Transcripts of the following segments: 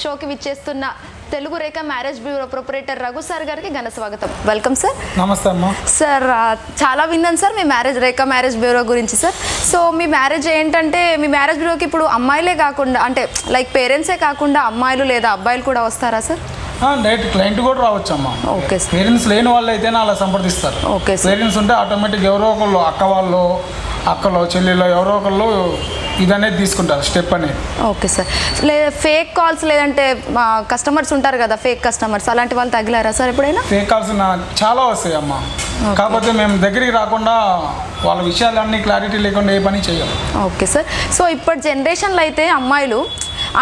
షోకి విచ్చేస్తున్న Telugu Rekha marriage bureau proprietor Raghu sir గారికి ఘన స్వాగతం. Welcome sir. నమస్తే అమ్మా. సార్ చాలా విన్నాను సార్ మీ రేఖ మ్యారేజ్ బ్యూరో గురించి సార్. సో మీ మ్యారేజ్ ఏంటంటే మీ మ్యారేజ్ బ్యూరోకి ఇప్పుడు అమ్మాయిలే కాకుండా అంటే లైక్ పేరెంట్సే కాకుండా అమ్మాయిలు లేదా అబ్బాయిలు కూడా వస్తారా సార్? డైరెక్ట్ క్లయింట్ కూడా రావచ్చు అమ్మా. Okay sir. పేరెంట్స్ లేని వాళ్ళు అయితేనే అలా సంప్రదిస్తారు. Okay sir. పేరెంట్స్ ఉంటే ఆటోమేటిక్ ఎవరో ఒకళ్ళు అక్కలో చెల్లెలో ఎవరో ఒకళ్ళు ఇదనేది తీసుకుంటారు స్టెప్ అనేది. Okay sir. ఫేక్ కాల్స్ లేదంటే కస్టమర్స్ ఉంటారు కదా ఫేక్ కస్టమర్స్, అలాంటి వాళ్ళు తగిలారా సార్ ఎప్పుడైనా? ఫేక్ కాల్స్ చాలా వస్తాయి అమ్మా. కాకపోతే మేము దగ్గరికి రాకుండా వాళ్ళ విషయాలన్నీ క్లారిటీ లేకుండా ఏ పని చేయాలి. Okay sir. సో ఇప్పటి జనరేషన్లో అయితే అమ్మాయిలు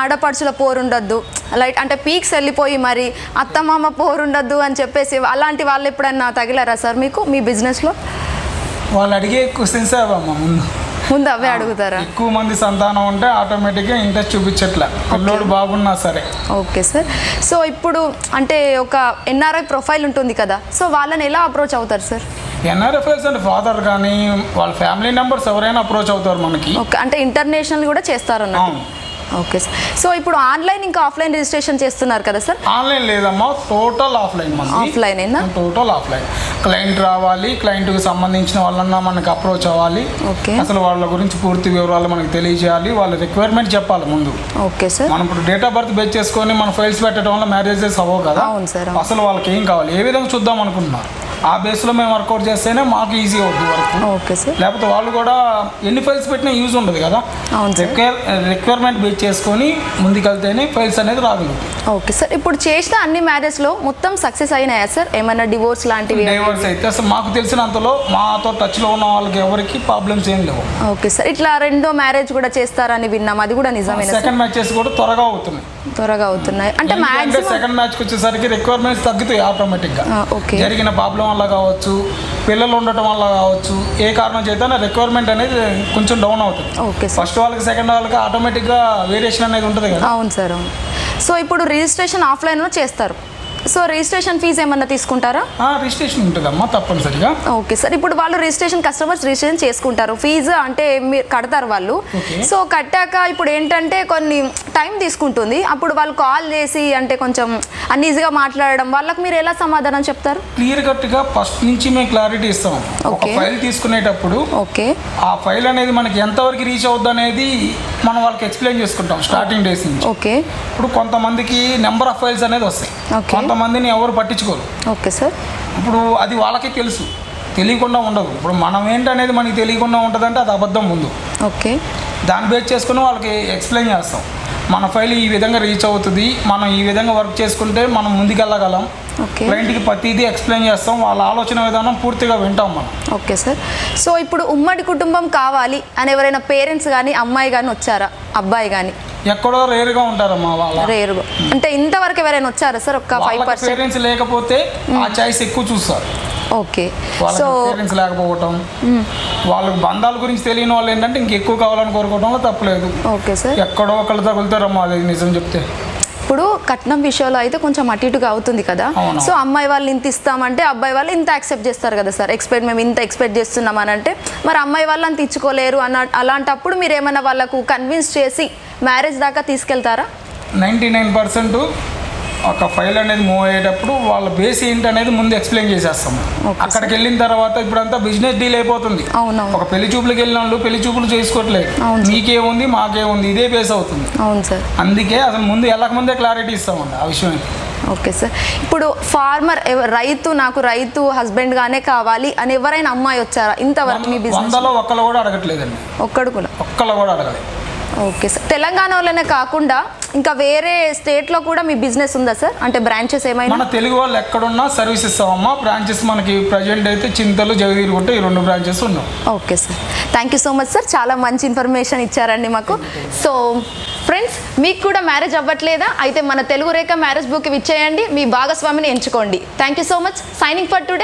ఆడపడుచుల పోరుండొద్దు, లైట్ అంటే పీక్స్ వెళ్ళిపోయి మరి అత్తమామ పోరుండొద్దు అని చెప్పేసి అలాంటి వాళ్ళు ఎప్పుడన్నా తగిలారా సార్ మీకు మీ బిజినెస్లో? వాళ్ళు అడిగే క్వశ్చన్స్ అవమ్మా. ముందు అవే అడుగుతారా? ఎక్కువ మంది సంతానం ఉంటే ఆటోమేటిక్గా ఇంట్రెస్ట్ చూపించట్లే, పిల్లోడు బాగున్నా సరే. Okay sir. సో ఇప్పుడు అంటే ఒక ఎన్ఆర్ఐ ప్రొఫైల్ ఉంటుంది కదా, సో వాళ్ళని ఎలా అప్రోచ్ అవుతారు సార్? ఎన్ఆర్ఎఫ్ఎల్స్ అంటే ఫాదర్ కానీ వాళ్ళ ఫ్యామిలీ మెంబర్స్ ఎవరైనా అప్రోచ్ అవుతారు మనకి. ఓకే, అంటే ఇంటర్నేషనల్ కూడా చేస్తారు అన్నమాట. Okay sir. సో ఇప్పుడు ఆన్లైన్ ఇంకా ఆఫ్లైన్ రిజిస్ట్రేషన్ చేస్తున్నారు కదా సార్? ఆన్లైన్ లేదమ్మా, టోటల్ ఆఫ్లైన్. ఆఫ్లైన్ అయినా టోటల్ ఆఫ్లైన్. క్లయింట్ రావాలి, క్లయింట్కి సంబంధించిన వాళ్ళన్నా మనకి అప్రోచ్ అవ్వాలి. ఓకే. అసలు వాళ్ళ గురించి పూర్తి వివరాలు మనకి తెలియజేయాలి, వాళ్ళ రిక్వైర్మెంట్ చెప్పాలి ముందు. Okay sir. మనం ఇప్పుడు డేట్ ఆఫ్ బర్త్ బేస్ చేసుకొని మన ఫైల్స్ పెట్టడం వల్ల మ్యారేజెస్ అవ్వవు కదా. అవును సార్. అసలు వాళ్ళకి ఏం కావాలి, ఏ విధంగా చూద్దాం అనుకుంటున్నారు, ఆ బేస్లో మేము వర్కౌట్ చేస్తేనే మాకు ఈజీ అవుతుంది వర్క్. Okay sir. లేకపోతే వాళ్ళు కూడా ఎన్ని ఫైల్స్ పెట్టినా యూజ్ ఉండదు కదా. రిక్వైర్మెంట్ బేస్ చేసుకొని ముందుకెళ్తేనే ఫైల్స్ అనేది రాగలుగుతాయి. Okay sir. ఇప్పుడు చేసిన అన్ని మ్యారేజ్లో మొత్తం సక్సెస్ అయినాయా సార్? ఏమైనా డివోర్స్ లాంటివి? డివోర్స్ అయితే అసలు మాకు తెలిసినంతలో మాతో టచ్లో ఉన్న వాళ్ళకి ఎవరికి ప్రాబ్లమ్స్ ఏం లేవు. Okay sir. ఇట్లా రెండో మ్యారేజ్ కూడా చేస్తారని విన్నాం, అది కూడా నిజమేనా? సెకండ్ మ్యాచెస్ కూడా త్వరగా అవుతున్నాయి. అంటే సెకండ్ మ్యాచ్కి వచ్చేసరికి రిక్వైర్మెంట్స్ తగ్గుతాయి ఆటోమేటిక్గా. ఓకే. జరిగిన ప్రాబ్లం వల్ల కావచ్చు, పిల్లలు ఉండటం వల్ల కావచ్చు, ఏ కారణం చేత రిక్వైర్మెంట్ అనేది కొంచెం డౌన్ అవుతుంది. ఓకే. ఫస్ట్ వాళ్ళకి సెకండ్ వాళ్ళకి ఆటోమేటిక్గా వేరియేషన్ అనేది ఉంటుంది కదా. అవును సార్, అవును. సో ఇప్పుడు రిజిస్ట్రేషన్ ఆఫ్లైన్లో చేస్తారు, సో రిజిస్ట్రేషన్ ఫీజు ఏమన్నా తీసుకుంటారా? రిజిస్ట్రేషన్ ఉంటుందమ్మా తప్పనిసరిగా. Okay sir. ఇప్పుడు వాళ్ళు కస్టమర్స్ రిజిస్ట్రేషన్ చేసుకుంటారు, ఫీజు అంటే మీరు కడతారు వాళ్ళు. సో కట్టాక ఇప్పుడు ఏంటంటే కొన్ని టైం తీసుకుంటుంది, అప్పుడు వాళ్ళు కాల్ చేసి అంటే కొంచెం అన్ఈజీగా మాట్లాడడం, వాళ్ళకి మీరు ఎలా సమాధానం చెప్తారు? క్లియర్ కట్గా ఫస్ట్ నుంచి మేము క్లారిటీ ఇస్తాం. ఒక ఫైల్ తీసుకునేటప్పుడు ఓకే ఆ ఫైల్ అనేది మనకి ఎంతవరకు రీచ్ అవుద్ది అనేది మనం వాళ్ళకి ఎక్స్ప్లెయిన్ చేసుకుంటాం స్టార్టింగ్ డేస్ నుంచి. ఓకే. ఇప్పుడు కొంతమందికి నెంబర్ ఆఫ్ ఫైల్స్ అనేది వస్తాయి, కొంతమందిని ఎవరు పట్టించుకోరు. Okay sir. ఇప్పుడు అది వాళ్ళకే తెలుసు, తెలియకుండా ఉండదు. ఇప్పుడు మనం ఏంటనేది మనకి తెలియకుండా ఉంటుందంటే అది అబద్ధం ముందు. ఓకే. దాన్ని బేస్ చేసుకుని వాళ్ళకి ఎక్స్ప్లెయిన్ చేస్తాం, మన ఫైల్ ఈ విధంగా రీచ్ అవుతుంది, మనం ఈ విధంగా వర్క్ చేసుకుంటే మనం ముందుకెళ్ళగలం. క్లయింట్కి ప్రతిదీ ఎక్స్ప్లెయిన్ చేస్తాం, వాళ్ళ ఆలోచన విధానం పూర్తిగా వింటాం మనం. Okay sir. సో ఇప్పుడు ఉమ్మడి కుటుంబం కావాలి అని ఎవరైనా పేరెంట్స్ కానీ అమ్మాయి కానీ వచ్చారా, అబ్బాయి కానీ? ఎక్కడో రేరుగా ఉంటారమ్మా. వాళ్ళ రేరుగా అంటే ఇంతవరకు ఎవరైనా వచ్చారా సార్? ఒక 5% పేరెంట్స్ లేకపోతే ఆ చాయిస్ ఎక్కువ చూస్తారు. ఓకే. సో పేరెంట్స్ లేకపోవటం, వాళ్ళకి బంధాల గురించి తెలియని వాళ్ళు ఏంటంటే ఇంకెక్కువ కావాలని కోరుకోవడంలో తప్పలేదు. Okay sir. ఎక్కడో ఒకళ్ళు తగులుతారమ్మా, అది నిజం చెప్తే. ఇప్పుడు కట్నం విషయంలో అయితే కొంచెం అటు ఇటుగా అవుతుంది కదా. సో అమ్మాయి వాళ్ళు ఇంత ఇస్తామంటే అబ్బాయి వాళ్ళు ఇంత యాక్సెప్ట్ చేస్తారు కదా సార్. మేము ఇంత ఎక్స్పెక్ట్ చేస్తున్నాం అని అంటే మరి అమ్మాయి వాళ్ళు అంత ఇచ్చుకోలేరు అలాంటప్పుడు మీరు ఏమైనా వాళ్ళకు కన్విన్స్ చేసి మ్యారేజ్ దాకా తీసుకెళ్తారా? 99% ఒక ఫైల్ అనేది మూవ్ అయ్యేటప్పుడు వాళ్ళ బేస్ ఏంటి అనేది ముందు ఎక్స్ప్లెయిన్ చేసేస్తాం. అక్కడికి వెళ్ళిన తర్వాత ఇప్పుడంతా బిజినెస్ డీల్ అయిపోతుంది. ఒక పెళ్లి చూపులకు వెళ్ళిన వాళ్ళు పెళ్లి చూపులు చేసుకోవట్లేదు, మీకేముంది మాకేముంది ఇదే బేస్ అవుతుంది. అవును సార్. అందుకే అసలు ముందు వెళ్ళక ముందే క్లారిటీ ఇస్తామండి ఆ విషయం అయితే. Okay sir. ఇప్పుడు ఫార్మర్ నాకు రైతు హస్బెండ్ గానే కావాలి అని ఎవరైనా అమ్మాయి వచ్చారా ఇంతవరకు మీ బిజినెస్? 100లో ఒక్కళ్ళు కూడా అడగట్లేదండి. ఒక్కళ్ళు కూడా అడగలేదు. Okay sir. తెలంగాణలోనే కాకుండా ఇంకా వేరే స్టేట్లో కూడా మీ బిజినెస్ ఉందా సార్? అంటే బ్రాంచెస్ ఏమైనా? మన తెలుగు వాళ్ళు ఎక్కడున్నా సర్వీస్ ఇస్తామమ్మా. బ్రాంచెస్ మనకి ప్రజెంట్ అయితే చింతలు, జగదీరుగుంట ఈ 2 బ్రాంచెస్ ఉన్నాం. Okay sir. Thank you so much sir, చాలా మంచి ఇన్ఫర్మేషన్ ఇచ్చారండి మాకు. సో ఫ్రెండ్స్, మీకు కూడా మ్యారేజ్ అవ్వట్లేదా? అయితే మన తెలుగు రేఖ మ్యారేజ్ బుక్ ఇచ్చేయండి, మీ భాగస్వామిని ఎంచుకోండి. Thank you so much. Signing for today.